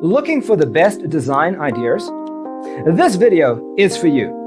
Looking for the best design ideas? This video is for you.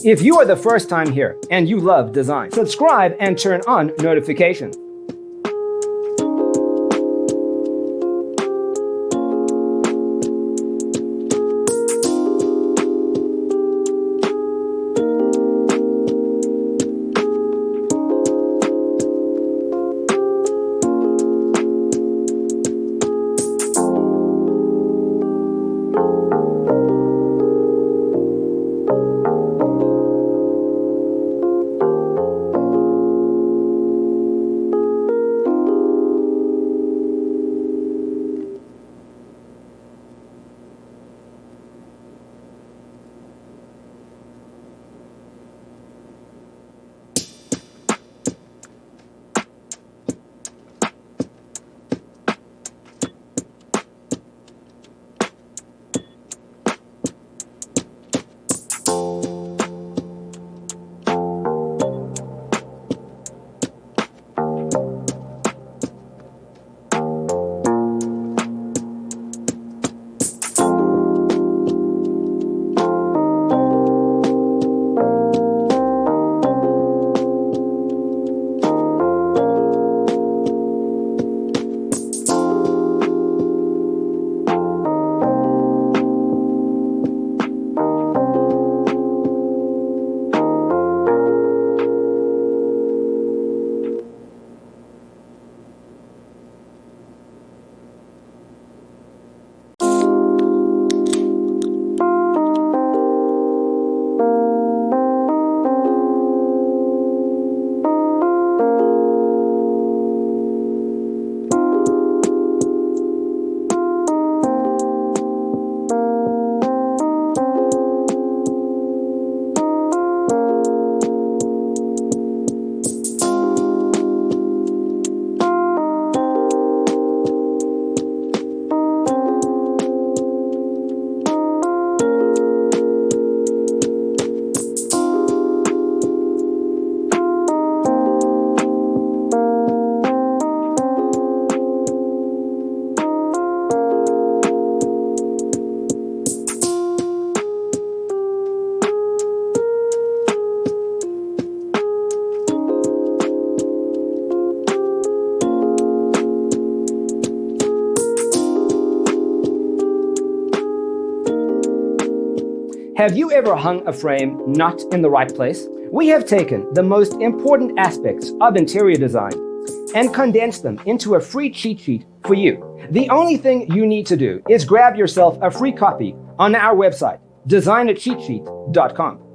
If you are the first time here and you love design, subscribe and turn on notifications. Have you ever hung a frame not in the right place? We have taken the most important aspects of interior design and condensed them into a free cheat sheet for you. The only thing you need to do is grab yourself a free copy on our website, designercheatsheet.com.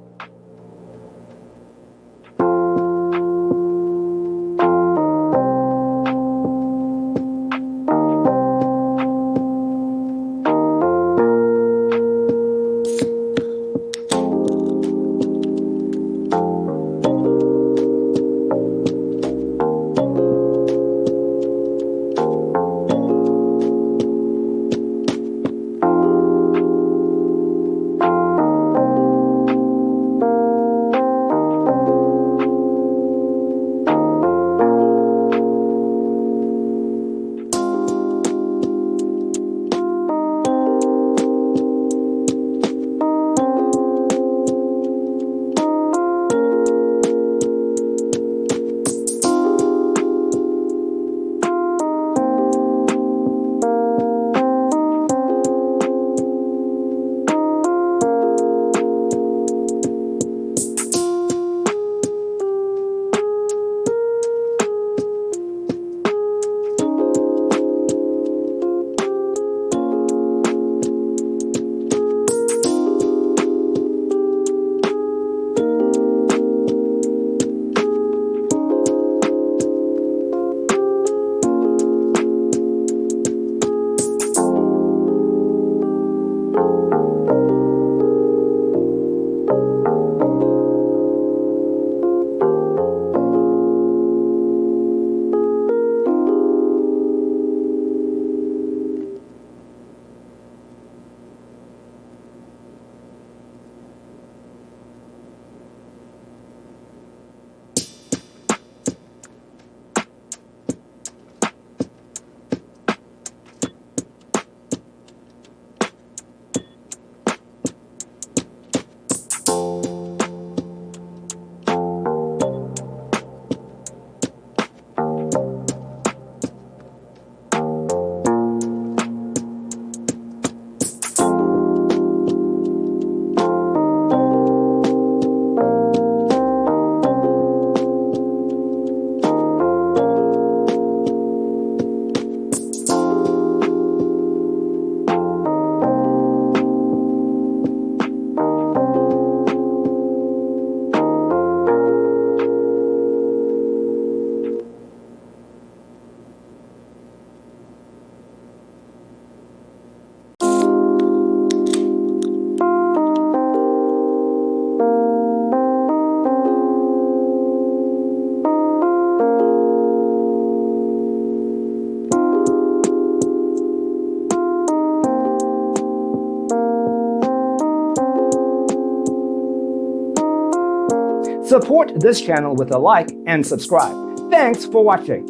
Support this channel with a like and subscribe. Thanks for watching.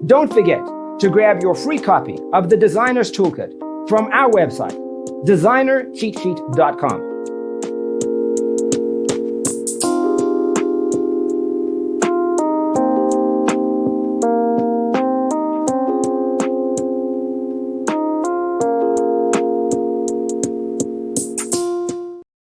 Don't forget to grab your free copy of the Designer's Toolkit from our website, designercheatsheet.com.